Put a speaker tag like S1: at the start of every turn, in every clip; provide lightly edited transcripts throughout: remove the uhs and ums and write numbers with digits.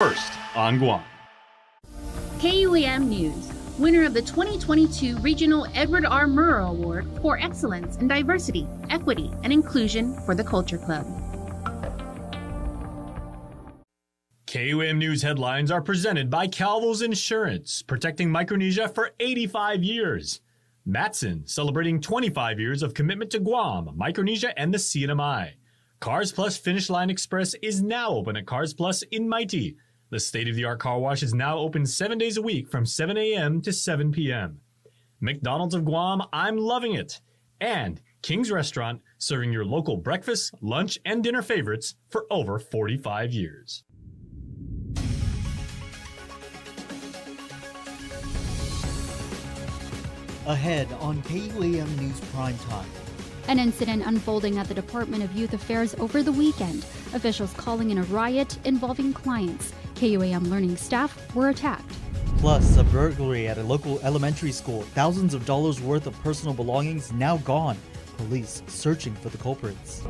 S1: First on Guam.
S2: KUAM News, winner of the 2022 Regional Edward R. Murrow Award for Excellence in Diversity, Equity, and Inclusion for the Culture Club.
S1: KUAM News headlines are presented by Calvo's Insurance, protecting Micronesia for 85 years. Matson, celebrating 25 years of commitment to Guam, Micronesia, and the CNMI. Cars Plus Finish Line Express is now open at Cars Plus in Mighty. The state-of-the-art car wash is now open 7 days a week from 7 a.m. to 7 p.m. McDonald's of Guam, I'm loving it. And King's Restaurant, serving your local breakfast, lunch, and dinner favorites for over 45 years.
S3: Ahead on KUAM News Primetime.
S4: An incident unfolding at the Department of Youth Affairs over the weekend. Officials calling in a riot involving clients. KUAM learning staff were attacked.
S3: Plus, a burglary at a local elementary school. Thousands of dollars worth of personal belongings now gone. Police searching for the culprits.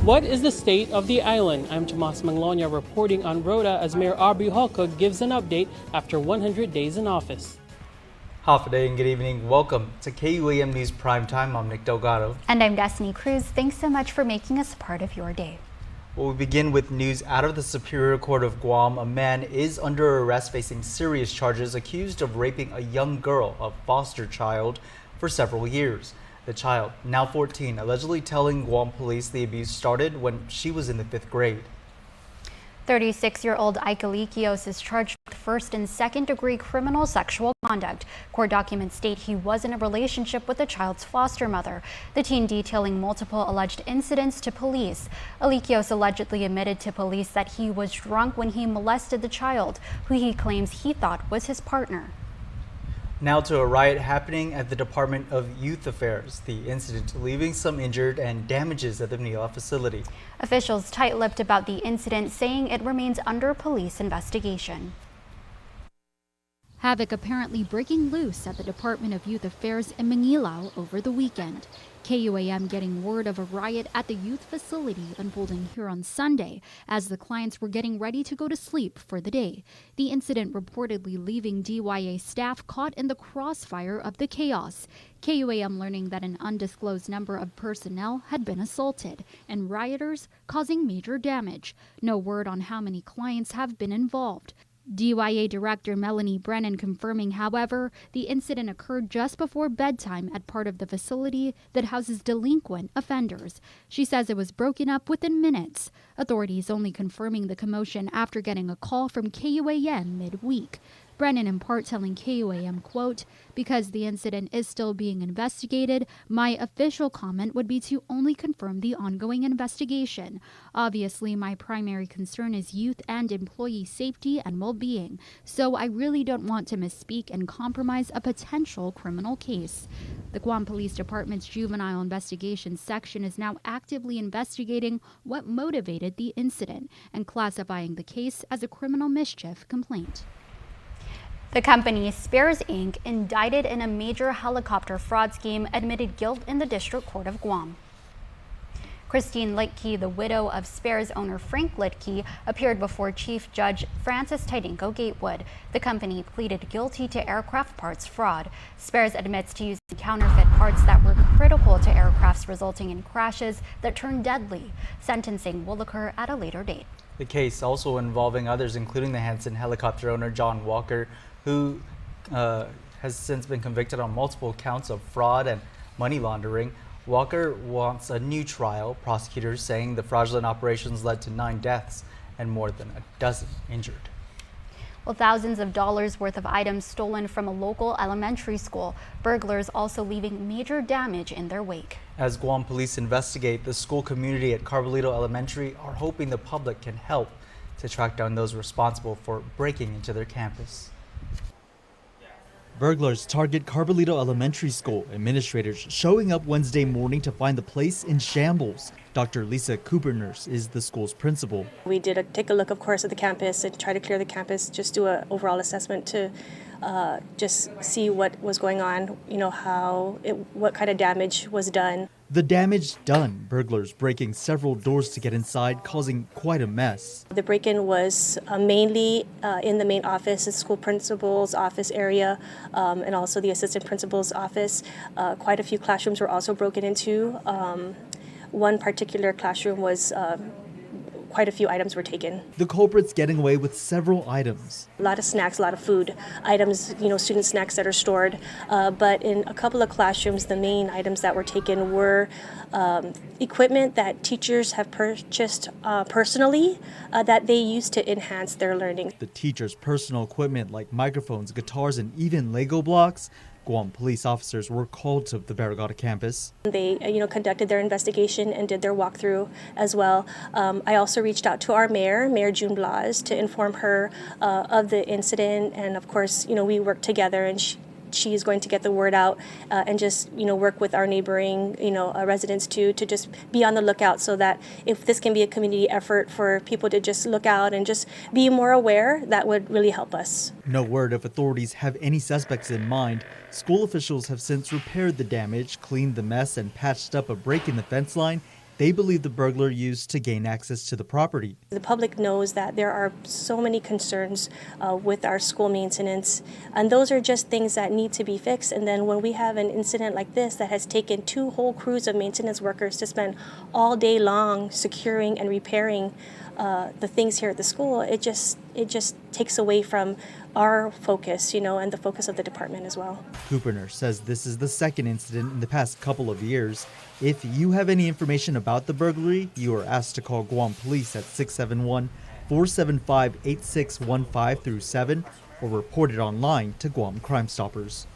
S5: What is the state of the island? I'm Tomas Manglonia reporting on Rota as Mayor Aubrey Holka gives an update after 100 days in office.
S6: Half a day and good evening. Welcome to KUAM News Primetime. I'm Nick Delgado.
S7: And I'm Destiny Cruz. Thanks so much for making us part of your day.
S6: Well, we begin with news out of the Superior Court of Guam. A man is under arrest facing serious charges accused of raping a young girl, a foster child, for several years. The child, now 14, allegedly telling Guam police the abuse started when she was in the 5th grade.
S7: 36-year-old Ike Alikios is charged with first and second-degree criminal sexual conduct. Court documents state he was in a relationship with the child's foster mother, the teen detailing multiple alleged incidents to police. Alikios allegedly admitted to police that he was drunk when he molested the child, who he claims he thought was his partner.
S6: Now to a riot happening at the Department of Youth Affairs. The incident leaving some injured and damages at the Manila facility.
S7: Officials tight-lipped about the incident, saying it remains under police investigation.
S4: Havoc apparently breaking loose at the Department of Youth Affairs in Manila over the weekend. KUAM getting word of a riot at the youth facility unfolding here on Sunday as the clients were getting ready to go to sleep for the day. The incident reportedly leaving DYA staff caught in the crossfire of the chaos. KUAM learning that an undisclosed number of personnel had been assaulted and rioters causing major damage. No word on how many clients have been involved. DYA Director Melanie Brennan confirming, however, the incident occurred just before bedtime at part of the facility that houses delinquent offenders. She says it was broken up within minutes. Authorities only confirming the commotion after getting a call from KUAM midweek. Brennan in part telling KUAM, quote, "Because the incident is still being investigated, my official comment would be to only confirm the ongoing investigation. Obviously, my primary concern is youth and employee safety and well-being, so I really don't want to misspeak and compromise a potential criminal case." The Guam Police Department's Juvenile Investigations Section is now actively investigating what motivated the incident and classifying the case as a criminal mischief complaint.
S7: The company Spares Inc., indicted in a major helicopter fraud scheme, admitted guilt in the District Court of Guam. Christine Litke, the widow of Spares owner Frank Litke, appeared before Chief Judge Francis Tidinko Gatewood. The company pleaded guilty to aircraft parts fraud. Spares admits to using counterfeit parts that were critical to aircrafts, resulting in crashes that turned deadly. Sentencing will occur at a later date.
S6: The case also involving others, including the Hanson helicopter owner John Walker, who has since been convicted on multiple counts of fraud and money laundering. Walker wants a new trial, prosecutors saying the fraudulent operations led to 9 deaths and more than a dozen injured.
S7: Well, thousands of dollars worth of items stolen from a local elementary school. Burglars also leaving major damage in their wake.
S6: As Guam police investigate, the school community at Carbolito Elementary are hoping the public can help to track down those responsible for breaking into their campus.
S3: Burglars target Carbolito Elementary School. Administrators showing up Wednesday morning to find the place in shambles. Dr. Lisa Kuberners is the school's principal.
S8: We did take a look, of course, at the campus and try to clear the campus, just do an overall assessment to just see what was going on, you know, what kind of damage was done.
S3: The damage done, burglars breaking several doors to get inside, causing quite a mess.
S8: The break-in was mainly in the main office, the school principal's office area, and also the assistant principal's office. Quite a few classrooms were also broken into. One particular classroom was quite a few items were taken.
S3: The culprits getting away with several items.
S8: A lot of snacks, a lot of food items, student snacks that are stored. But in a couple of classrooms, the main items that were taken were equipment that teachers have purchased personally that they use to enhance their learning.
S3: The teachers' personal equipment like microphones, guitars, and even Lego blocks. Guam police officers were called to the Barrigada campus.
S8: They, conducted their investigation and did their walkthrough as well. I also reached out to our Mayor June Blas, to inform her of the incident. And of course, we worked together, and she is going to get the word out and just, work with our neighboring, residents to just be on the lookout, so that if this can be a community effort for people to just look out and just be more aware, that would really help us.
S3: No word if authorities have any suspects in mind. School officials have since repaired the damage, cleaned the mess, and patched up a break in the fence line they believe the burglar used to gain access to the property.
S8: The public knows that there are so many concerns with our school maintenance, and those are just things that need to be fixed. And then when we have an incident like this that has taken 2 whole crews of maintenance workers to spend all day long securing and repairing the things here at the school, it just takes away from our focus, and the focus of the department as well.
S3: Cooperner says this is the second incident in the past couple of years. If you have any information about the burglary, you are asked to call Guam Police at 671-475-8615-7 or report it online to Guam Crime Stoppers.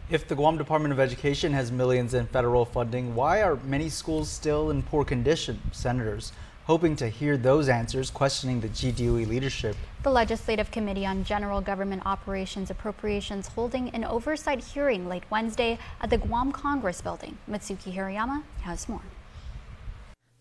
S6: If the Guam Department of Education has millions in federal funding, why are many schools still in poor condition? Senators hoping to hear those answers, questioning the GDOE leadership.
S7: The Legislative Committee on General Government Operations Appropriations holding an oversight hearing late Wednesday at the Guam Congress Building. Mitsuki Hirayama has more.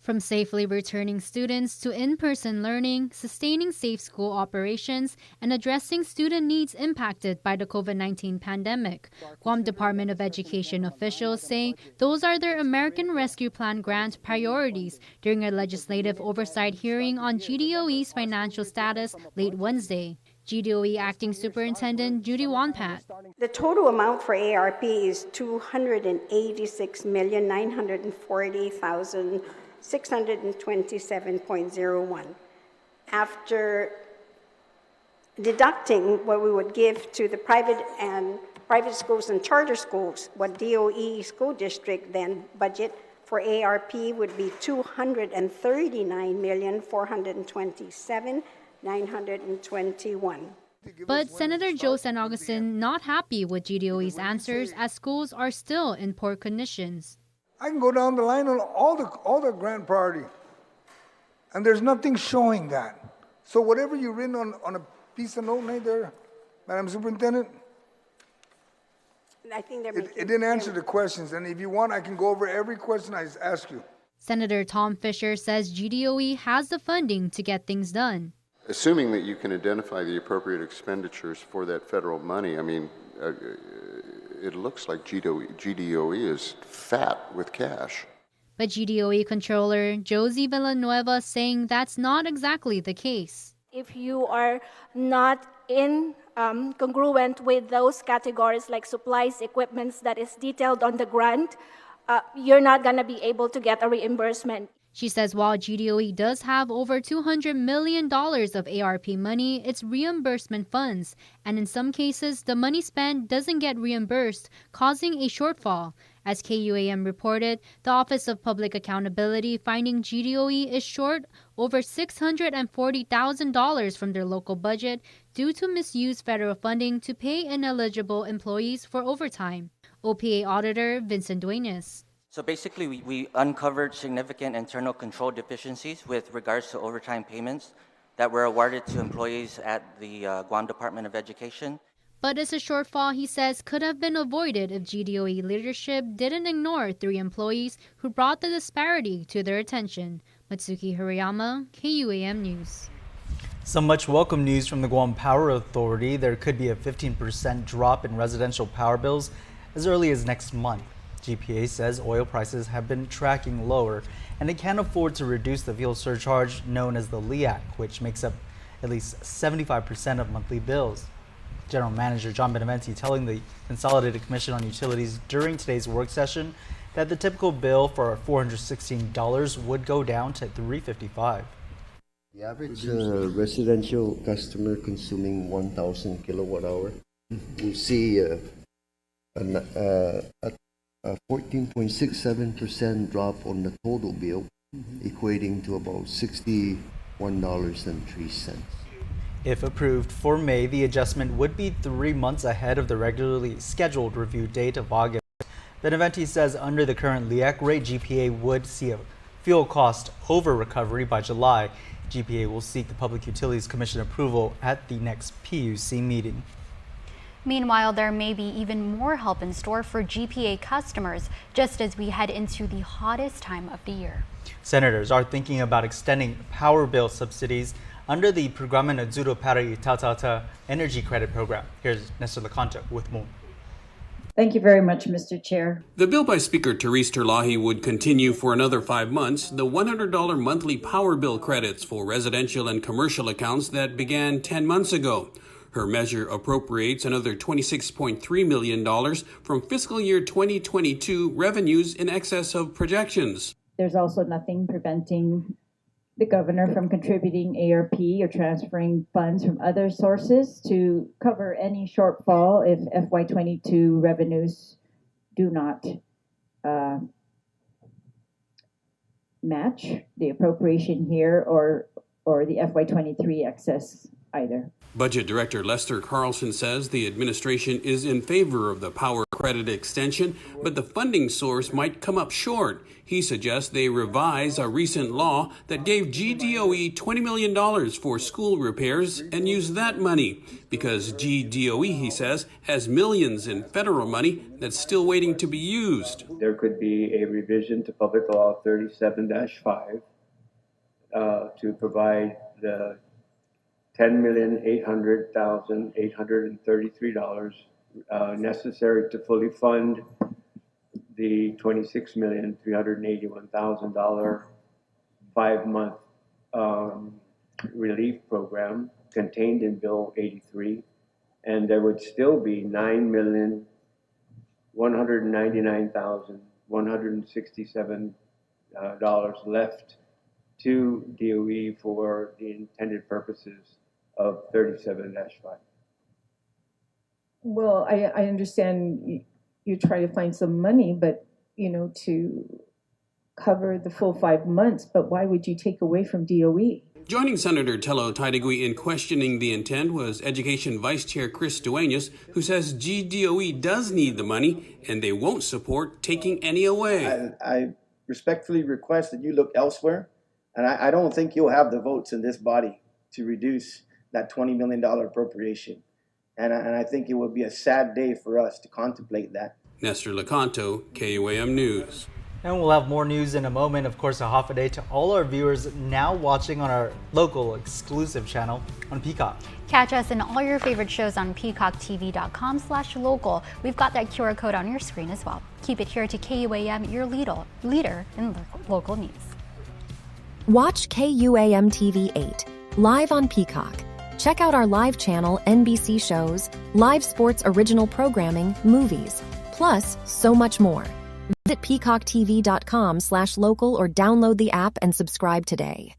S4: From safely returning students to in-person learning, sustaining safe school operations, and addressing student needs impacted by the COVID-19 pandemic, Guam Department of Education officials say those are their American Rescue Plan grant priorities during a legislative oversight hearing on GDOE's financial status late Wednesday. GDOE Acting Superintendent Judy Wonpat.
S9: The total amount for ARP is $286,940,627.01. After deducting what we would give to the private schools and charter schools, what DOE school district then budget for ARP would be $239,427,921.
S4: But Senator Joe San Augustine not happy with GDOE's answers as schools are still in poor conditions.
S10: I can go down the line on all the grant priority, and there's nothing showing that. So whatever you've written on a piece of note right there, Madam Superintendent,
S9: I think
S10: it didn't answer the questions. And if you want, I can go over every question I asked you.
S4: Senator Tom Fisher says GDOE has the funding to get things done.
S11: Assuming that you can identify the appropriate expenditures for that federal money, I mean, it looks like GDOE is fat with cash.
S4: But GDOE Controller Josie Villanueva saying that's not exactly the case.
S12: If you are not congruent with those categories like supplies, equipments that is detailed on the grant, you're not going to be able to get a reimbursement.
S4: She says while GDOE does have over $200 million of ARP money, it's reimbursement funds, and in some cases, the money spent doesn't get reimbursed, causing a shortfall. As KUAM reported, the Office of Public Accountability finding GDOE is short over $640,000 from their local budget due to misused federal funding to pay ineligible employees for overtime. OPA Auditor Vincent Duenas.
S13: So basically, we uncovered significant internal control deficiencies with regards to overtime payments that were awarded to employees at the Guam Department of Education.
S4: But it's a shortfall he says could have been avoided if GDOE leadership didn't ignore 3 employees who brought the disparity to their attention. Mitsuki Hirayama, KUAM News.
S6: Some much welcome news from the Guam Power Authority. There could be a 15% drop in residential power bills as early as next month. GPA says oil prices have been tracking lower, and it can't afford to reduce the fuel surcharge known as the LEAC, which makes up at least 75% of monthly bills. General Manager John Beneventi telling the Consolidated Commission on Utilities during today's work session that the typical bill for $416 would go down to $355.
S14: The average residential customer consuming 1,000 kilowatt hour will see a 14.67% drop on the total bill, equating to about $61.03.
S6: If approved for May, the adjustment would be 3 months ahead of the regularly scheduled review date of August. Beneventi says under the current LEAC rate, GPA would see a fuel cost over recovery by July. GPA will seek the Public Utilities Commission approval at the next PUC meeting.
S7: Meanwhile, there may be even more help in store for GPA customers just as we head into the hottest time of the year.
S6: Senators are thinking about extending power bill subsidies under the Programma Azzurro para Itatata Energy Credit Program. Here's Nestor Lecanto with more.
S15: Thank you very much, Mr. Chair.
S16: The bill by Speaker Therese Terlahi would continue for another 5 months the $100 monthly power bill credits for residential and commercial accounts that began 10 months ago. Her measure appropriates another $26.3 million from fiscal year 2022 revenues in excess of projections.
S15: There's also nothing preventing the governor from contributing ARP or transferring funds from other sources to cover any shortfall if FY22 revenues do not match the appropriation here or the FY23 excess either.
S16: Budget Director Lester Carlson says the administration is in favor of the power credit extension, but the funding source might come up short. He suggests they revise a recent law that gave GDOE $20 million for school repairs and use that money, because GDOE, he says, has millions in federal money that's still waiting to be used.
S17: There could be a revision to Public Law 37-5 to provide the $10,800,833 necessary to fully fund the $26,381,000 5-month relief program contained in Bill 83, and there would still be $9,199,167 left to DOE for the intended purposes of 37-5.
S15: Well, I understand you're trying to find some money, but to cover the full 5 months, but why would you take away from DOE?
S16: Joining Senator Tello Taidegui in questioning the intent was Education Vice Chair Chris Duenas, who says GDOE does need the money and they won't support taking any away.
S18: I respectfully request that you look elsewhere, and I don't think you'll have the votes in this body to reduce that $20 million appropriation. And I think it would be a sad day for us to contemplate that.
S16: Nestor Lecanto, KUAM News.
S6: And we'll have more news in a moment. Of course, a holiday to all our viewers now watching on our local exclusive channel on Peacock.
S7: Catch us in all your favorite shows on peacocktv.com/local. We've got that QR code on your screen as well. Keep it here to KUAM, your leader in local news.
S19: Watch KUAM TV 8 live on Peacock. Check out our live channel, NBC shows, live sports original programming, movies, plus so much more. Visit peacocktv.com/local or download the app and subscribe today.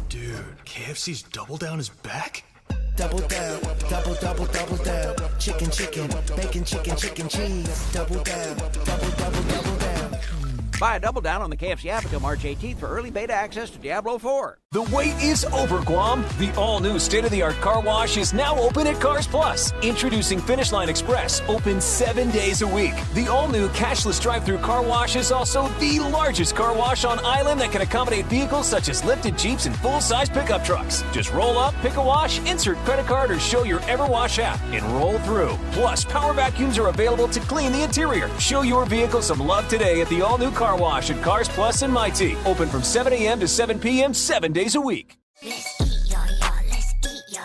S20: Dude, KFC's Double Down is back?
S21: Double down, double, double, double down. Chicken, chicken, bacon, chicken, chicken, cheese. Double down, double, double, double down.
S22: Buy a Double Down on the KFC app until March 18th for early beta access to Diablo 4.
S23: The wait is over, Guam. The all-new state-of-the-art car wash is now open at Cars Plus. Introducing Finish Line Express, open 7 days a week. The all-new cashless drive-through car wash is also the largest car wash on island that can accommodate vehicles such as lifted Jeeps and full-size pickup trucks. Just roll up, pick a wash, insert credit card, or show your EverWash app and roll through. Plus, power vacuums are available to clean the interior. Show your vehicle some love today at the all-new car wash at Cars Plus and Mighty. Open from 7 a.m. to 7 p.m. 7 days a week.
S21: Let's eat, y'all, let's eat, y'all,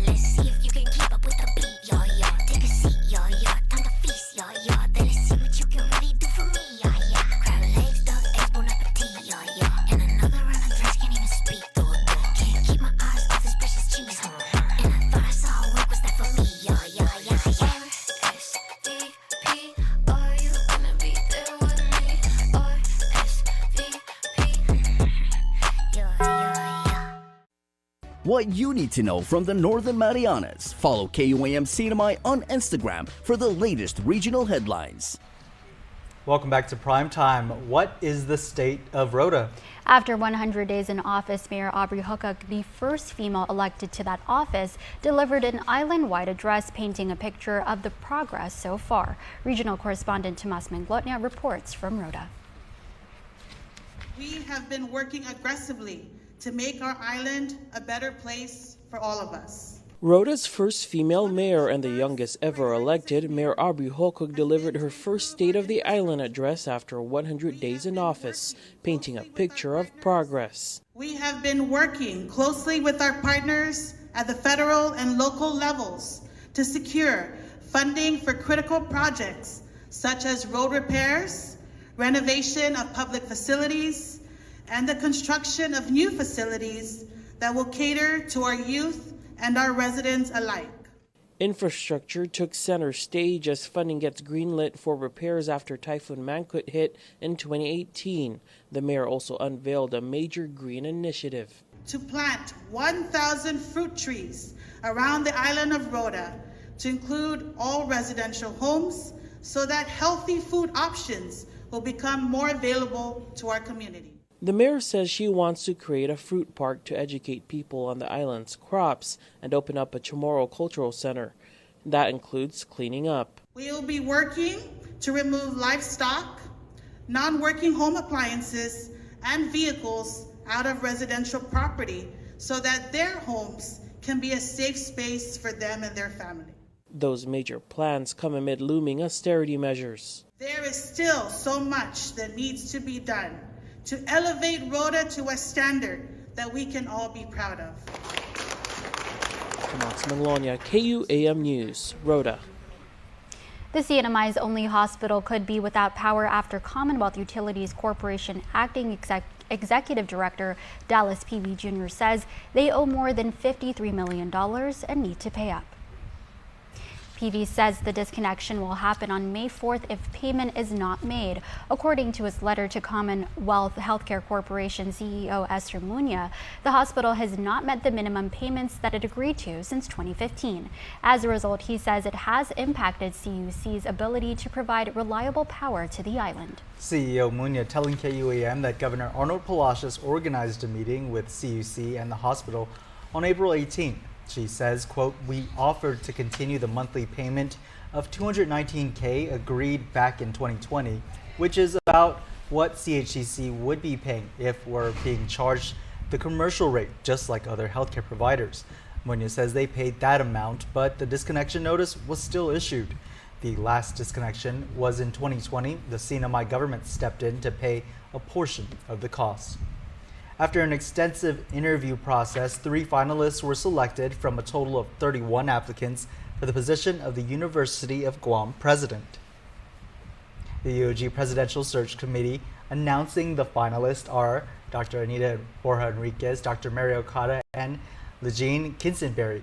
S21: let's see if you can keep up with the beat, y'all. Take a seat, y'all, time to feast, y'all. Then let's see what you can really do for me, y'all. Crab legs, duck eggs, bon appetit, y'all. And another round of drinks, can't even speak, though. Can't keep my eyes off this precious cheese, and I thought I saw a wink, was that for me, y'all. RSVP, are you gonna be there with me?
S24: What you need to know from the Northern Marianas. Follow KUAM CNMI on Instagram for the latest regional headlines.
S6: Welcome back to Prime Time. What is the state of Rota?
S7: After 100 days in office, Mayor Aubrey Hukuk, the first female elected to that office, delivered an island-wide address painting a picture of the progress so far. Regional correspondent Tomas Manglotnia reports from Rota.
S25: We have been working aggressively to make our island a better place for all of us.
S5: Rota's first female mayor and the youngest ever elected, Mayor Aubrey Hukuk delivered her first State of the Island address after 100 days in office, painting a picture of progress.
S25: We have been working closely with our partners at the federal and local levels to secure funding for critical projects such as road repairs, renovation of public facilities, and the construction of new facilities that will cater to our youth and our residents alike.
S5: Infrastructure took center stage as funding gets greenlit for repairs after Typhoon Mangkhut hit in 2018. The mayor also unveiled a major green initiative
S25: to plant 1,000 fruit trees around the island of Rota to include all residential homes so that healthy food options will become more available to our community.
S5: The mayor says she wants to create a fruit park to educate people on the island's crops and open up a Chamorro Cultural Center. That includes cleaning up.
S25: We will be working to remove livestock, non-working home appliances, and vehicles out of residential property so that their homes can be a safe space for them and their family.
S5: Those major plans come amid looming austerity measures.
S25: There is still so much that needs to be done to elevate Rota to a standard that we can all be proud of.
S5: Tomas Manglotnia, KUAM News, Rota.
S7: The CNMI's only hospital could be without power after Commonwealth Utilities Corporation acting Executive Director Dallas Peavy Jr. says they owe more than $53 million and need to pay up. Peavy says the disconnection will happen on May 4th if payment is not made. According to his letter to Commonwealth Healthcare Corporation CEO Esther Muña, the hospital has not met the minimum payments that it agreed to since 2015. As a result, he says it has impacted CUC's ability to provide reliable power to the island.
S6: CEO Muña telling KUAM that Governor Arnold Palacios organized a meeting with CUC and the hospital on April 18th. She says, quote, "We offered to continue the monthly payment of $219K agreed back in 2020, which is about what CHCC would be paying if we're being charged the commercial rate, just like other healthcare providers." Muñoz says they paid that amount, but the disconnection notice was still issued. The last disconnection was in 2020. The CNMI government stepped in to pay a portion of the cost. After an extensive interview process, 3 finalists were selected from a total of 31 applicants for the position of the University of Guam president. The UOG Presidential Search Committee announcing the finalists are Dr. Anita Borja Enriquez, Dr. Mary Okada, and Legine Kinsenberry.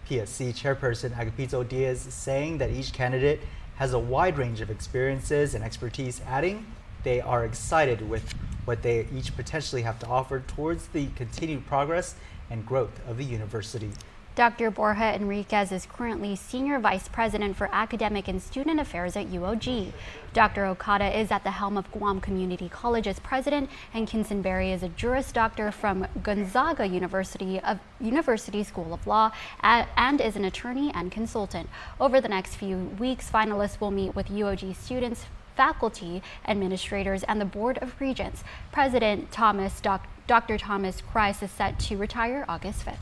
S6: PSC Chairperson Agapito Diaz saying that each candidate has a wide range of experiences and expertise, adding they are excited with what they each potentially have to offer towards the continued progress and growth of the university.
S7: Dr. Borja Enriquez is currently Senior Vice President for Academic and Student Affairs at UOG. Dr. Okada is at the helm of Guam Community College as president, and Kinsenberry is a Juris Doctor from Gonzaga University School of Law and is an attorney and consultant. Over the next few weeks, finalists will meet with UOG students, faculty, administrators, and the Board of Regents. President Dr. Thomas Kreis is set to retire August 5th.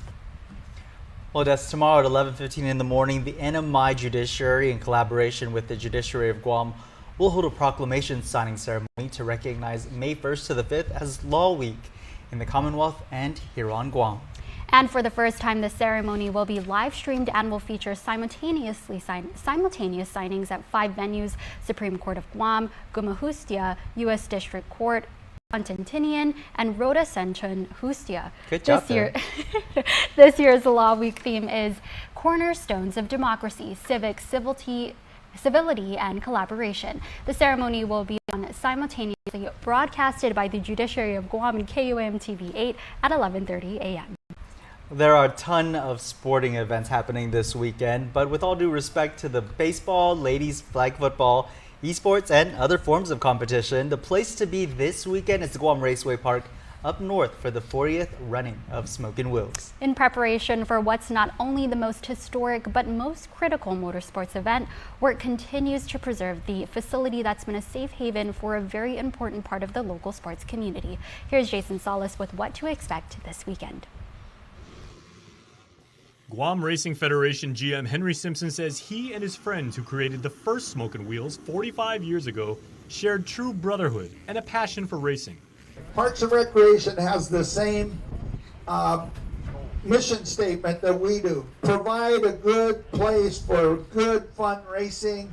S6: Well, that's tomorrow at 11:15 in the morning. The NMI Judiciary, in collaboration with the Judiciary of Guam, will hold a proclamation signing ceremony to recognize May 1st to the 5th as Law Week in the Commonwealth and here on Guam.
S7: And for the first time, the ceremony will be live streamed and will feature simultaneous signings at 5 venues: Supreme Court of Guam, Guamahustia, U.S. District Court, Contentinian, and Rota Senchun Hustia.
S6: Good job
S7: This year's Law Week theme is Cornerstones of Democracy, Civility, and Collaboration. The ceremony will be simultaneously broadcasted by the Judiciary of Guam and KUAM TV 8 at 11:30 a.m.
S6: There are a ton of sporting events happening this weekend, but with all due respect to the baseball, ladies flag football, esports, and other forms of competition, the place to be this weekend is the Guam Raceway Park up north for the 40th running of Smokin' Wheels.
S7: In preparation for what's not only the most historic but most critical motorsports event, work continues to preserve the facility that's been a safe haven for a very important part of the local sports community. Here's Jason Salas with what to expect this weekend.
S1: Guam Racing Federation GM Henry Simpson says he and his friends who created the first Smokin' Wheels 45 years ago shared true brotherhood and a passion for racing.
S2: Parks and Recreation has the same mission statement that we do. Provide a good place for good, fun racing,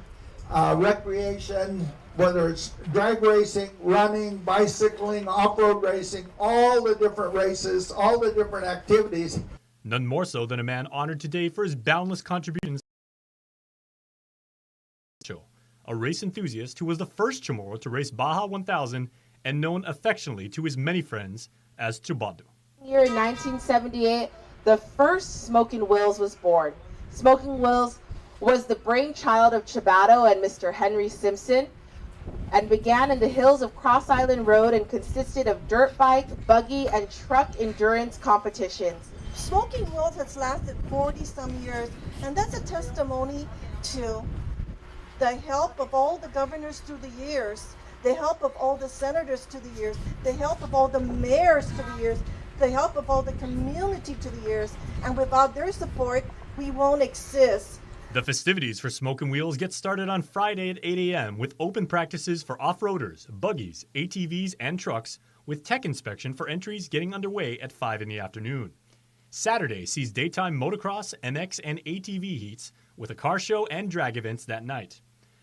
S2: recreation, whether it's drag racing, running, bicycling, off-road racing, all the different races, all the different activities.
S1: None more so than a man honored today for his boundless contributions. A race enthusiast who was the first Chamorro to race Baja 1000 and known affectionately to his many friends as Chubado.
S3: Year in 1978, the first Smokin' Wheels was born. Smokin' Wheels was the brainchild of Chubado and Mr. Henry Simpson, and began in the hills of Cross Island Road and consisted of dirt bike, buggy, and truck endurance competitions.
S8: Smokin' Wheels has lasted 40-some years, and that's a testimony to the help of all the governors through the years, the help of all the senators to the years, the help of all the mayors to the years, the help of all the community to the years, and without their support, we won't exist.
S1: The festivities for Smokin' Wheels get started on Friday at 8 a.m. with open practices for off-roaders, buggies, ATVs, and trucks, with tech inspection for entries getting underway at 5 in the afternoon. Saturday sees daytime motocross, MX, and ATV heats with a car show and drag events that night.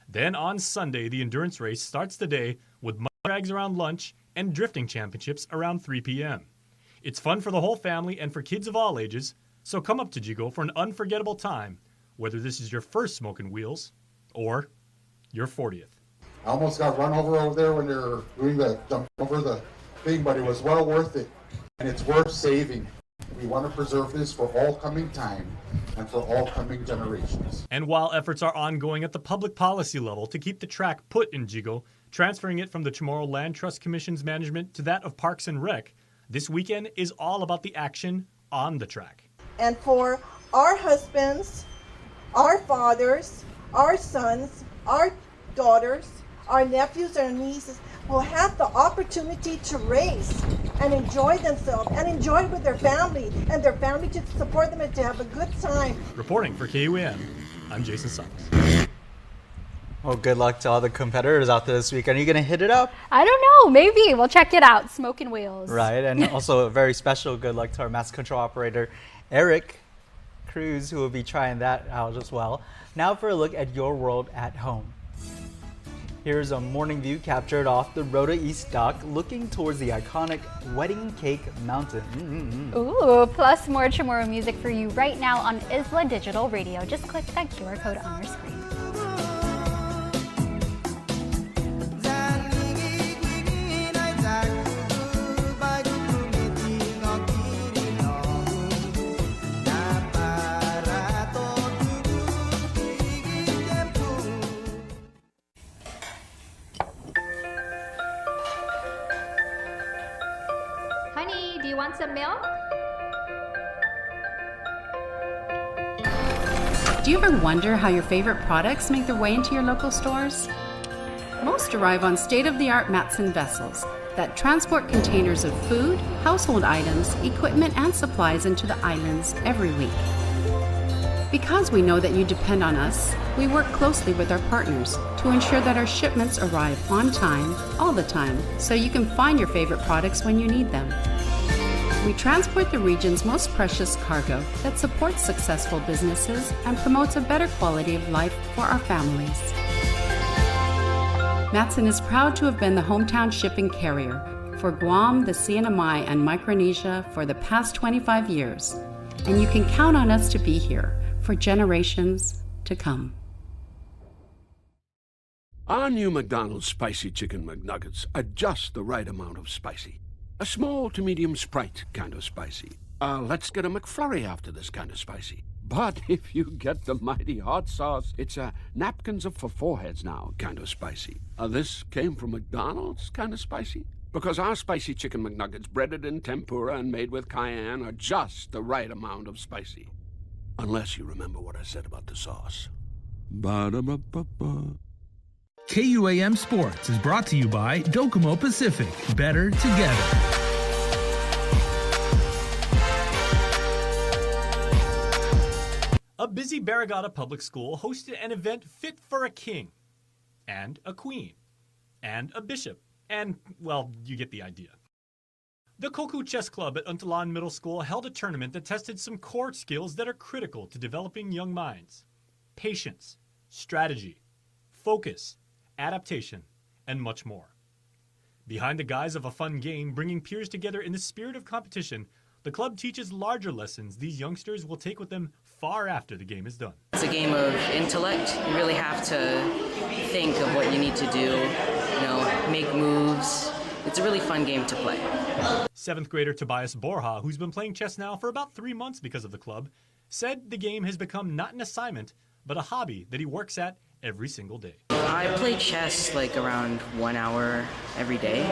S1: Then on Sunday, the endurance race starts the day with mud drags around lunch and drifting championships around 3 p.m. It's fun for the whole family and for kids of all ages, so come up to Jigo for an unforgettable time, whether this is your first Smokin' Wheels or your 40th.
S9: I almost got run over there when they were doing the jump over the thing, but it was well worth it, and it's worth saving. We want to preserve this for all coming time and for all coming generations.
S1: And while efforts are ongoing at the public policy level to keep the track put in Jigo, transferring it from the Chamorro Land Trust Commission's management to that of Parks and Rec, this weekend is all about the action on the track.
S8: And for our husbands, our fathers, our sons, our daughters, our nephews and nieces will have the opportunity to race and enjoy themselves and enjoy it with their family and their family to support them and to have a good time.
S1: Reporting for KUAM, I'm Jason Summers.
S6: Well, good luck to all the competitors out there this weekend. Are you going to hit it up?
S7: I don't know. Maybe. We'll check it out. Smokin' Wheels.
S6: Right. And also a very special good luck to our mass control operator, Eric Cruz, who will be trying that out as well. Now for a look at your world at home. Here's a morning view captured off the Rota East Dock looking towards the iconic Wedding Cake Mountain.
S7: Ooh, plus more Chamorro music for you right now on Isla Digital Radio. Just click that QR code on your screen.
S4: want some milk?
S10: Do you ever wonder how your favorite products make their way into your local stores? Most arrive on state-of-the-art Matson vessels that transport containers of food, household items, equipment, and supplies into the islands every week. Because we know that you depend on us, we work closely with our partners to ensure that our shipments arrive on time, all the time, so you can find your favorite products when you need them. We transport the region's most precious cargo that supports successful businesses and promotes a better quality of life for our families. Matson is proud to have been the hometown shipping carrier for Guam, the CNMI, and Micronesia for the past 25 years, and you can count on us to be here for generations to come.
S11: Our new McDonald's Spicy Chicken McNuggets are just the right amount of spicy. A small to medium Sprite kind of spicy. Let's get a McFlurry after this kind of spicy. But if you get the mighty hot sauce, it's a napkins up for foreheads now kind of spicy. This came from McDonald's kind of spicy? Because our Spicy Chicken McNuggets, breaded in tempura and made with cayenne, are just the right amount of spicy. Unless you remember what I said about the sauce. Ba-da-ba-ba-ba.
S12: KUAM Sports is brought to you by Docomo Pacific. Better together.
S1: A busy Barrigada public school hosted an event fit for a king, and a queen, and a bishop, and, well, you get the idea. The Koku Chess Club at Untalan Middle School held a tournament that tested some core skills that are critical to developing young minds. Patience, strategy, focus, adaptation, and much more. Behind the guise of a fun game, bringing peers together in the spirit of competition, the club teaches larger lessons these youngsters will take with them far after the game is done.
S13: It's a game of intellect. You really have to think of what you need to do, make moves. It's a really fun game to play.
S1: 7th grader Tobias Borja, who's been playing chess now for about 3 months because of the club, said the game has become not an assignment, but a hobby that he works at every single day.
S13: I play chess around 1 hour every day.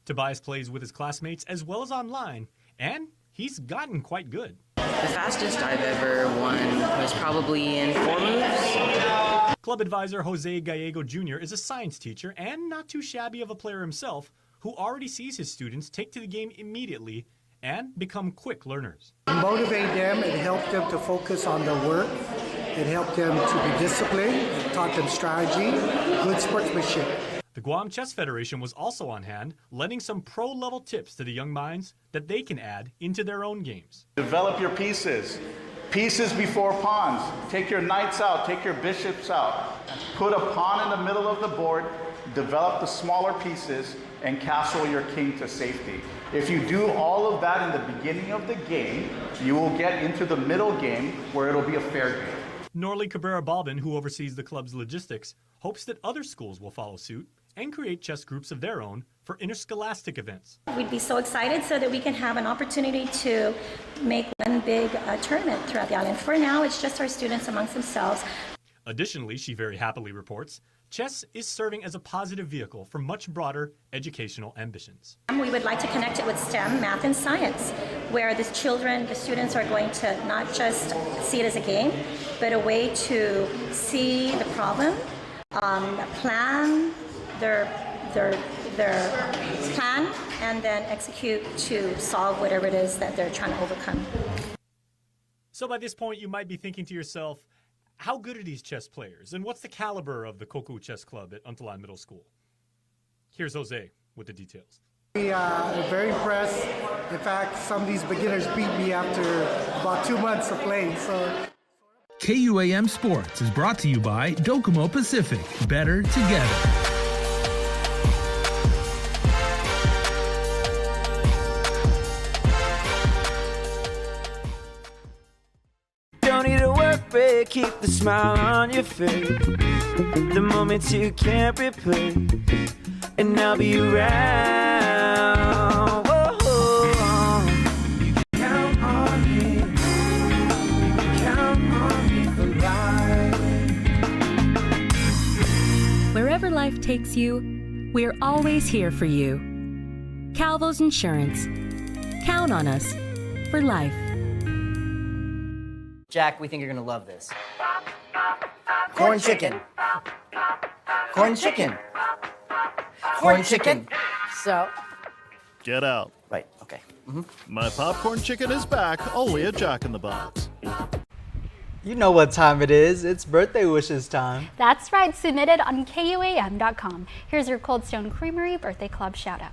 S1: Tobias plays with his classmates as well as online, and he's gotten quite good.
S13: The fastest I've ever won was probably in 4 moves.
S1: Club advisor Jose Gallego Jr. is a science teacher and not too shabby of a player himself, who already sees his students take to the game immediately and become quick learners.
S26: Motivate them, it helped them to focus on their work, it helped them to be disciplined, it taught them strategy, good sportsmanship.
S1: The Guam Chess Federation was also on hand, lending some pro-level tips to the young minds that they can add into their own games.
S27: Develop your pieces. Pieces before pawns. Take your knights out, take your bishops out. Put a pawn in the middle of the board, develop the smaller pieces, and castle your king to safety. If you do all of that in the beginning of the game, you will get into the middle game where it'll be a fair game.
S1: Norley Cabrera-Balvin, who oversees the club's logistics, hopes that other schools will follow suit and create chess groups of their own for interscholastic events.
S28: We'd be so excited so that we can have an opportunity to make one big tournament throughout the island. For now, it's just our students amongst themselves.
S1: Additionally, she very happily reports, chess is serving as a positive vehicle for much broader educational ambitions.
S28: We would like to connect it with STEM, math, and science, where the students are going to not just see it as a game, but a way to see the problem, plan their plan, and then execute to solve whatever it is that they're trying to overcome.
S1: So by this point, you might be thinking to yourself, how good are these chess players, and what's the caliber of the Koku Chess Club at Untalan Middle School? Here's Jose with the details.
S26: I'm very impressed. In fact, some of these beginners beat me after about 2 months of playing. So,
S12: KUAM Sports is brought to you by Docomo Pacific. Better together.
S29: Don't need a work break, keep the smile on your face. The moments you can't replace, and I'll be around. Whoa. You can count on me. You can count on me for life.
S30: Wherever life takes you, we're always here for you. Calvo's Insurance.
S4: Count on us for life.
S14: Jack, we think you're gonna love this. Corn chicken. Corn chicken. Corn chicken. So.
S15: Get out.
S14: Right, okay.
S15: My popcorn chicken is back, only at Jack in the Box.
S6: You know what time it is. It's birthday wishes time.
S7: That's right, submitted on KUAM.com. Here's your Cold Stone Creamery Birthday Club shoutouts.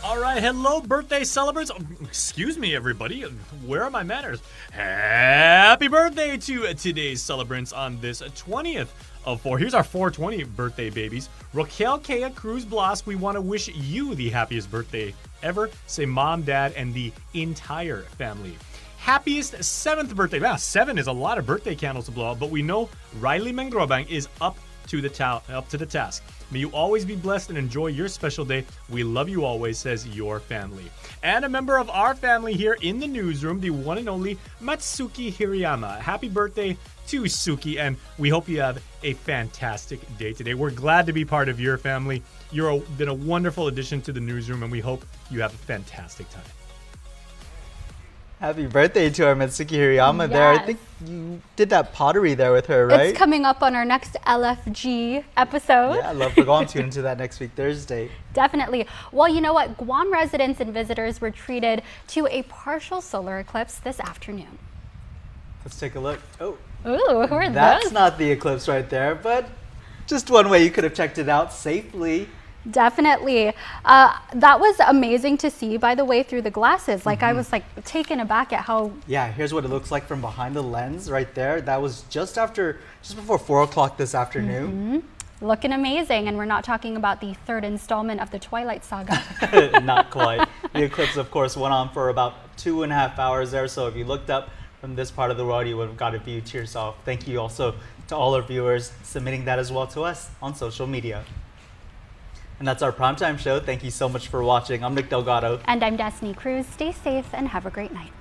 S1: All right, hello, birthday celebrants. Oh, excuse me, everybody. Where are my manners? Happy birthday to today's celebrants on this 20th of 4. Here's our 420 birthday babies. Raquel Kea Cruz Blas, we want to wish you the happiest birthday ever. Say mom, dad, and the entire family. Happiest 7th birthday. Wow, 7 is a lot of birthday candles to blow out, but we know Riley Mengrobang is up to the task. May you always be blessed and enjoy your special day. We love you always, says your family. And a member of our family here in the newsroom, the one and only Matsuki Hirayama. Happy birthday to Suki, and we hope you have a fantastic day today. We're glad to be part of your family. You've been a wonderful addition to the newsroom, and we hope you have a fantastic time.
S6: Happy birthday to our Mitsuki Hirayama there. I think you did that pottery there with her, right?
S7: It's coming up on our next LFG episode.
S6: Yeah, I love for Guam. Tune into that next week, Thursday.
S7: Definitely. Well, you know what? Guam residents and visitors were treated to a partial solar eclipse this afternoon.
S6: Let's take a look. Oh.
S7: Ooh, who are those?
S6: That's not the eclipse right there, but just one way you could have checked it out safely.
S7: Definitely. That was amazing to see, by the way, through the glasses. Like, I was like taken aback at how...
S6: Yeah, here's what it looks like from behind the lens right there. That was just before 4 o'clock this afternoon.
S7: Looking amazing. And we're not talking about the 3rd installment of the Twilight Saga.
S6: Not quite. The eclipse, of course, went on for about 2.5 hours there. So if you looked up from this part of the world, you would have got a view to yourself. Thank you also to all our viewers submitting that as well to us on social media. And that's our primetime show. Thank you so much for watching. I'm Nick Delgado.
S7: And I'm Destiny Cruz. Stay safe and have a great night.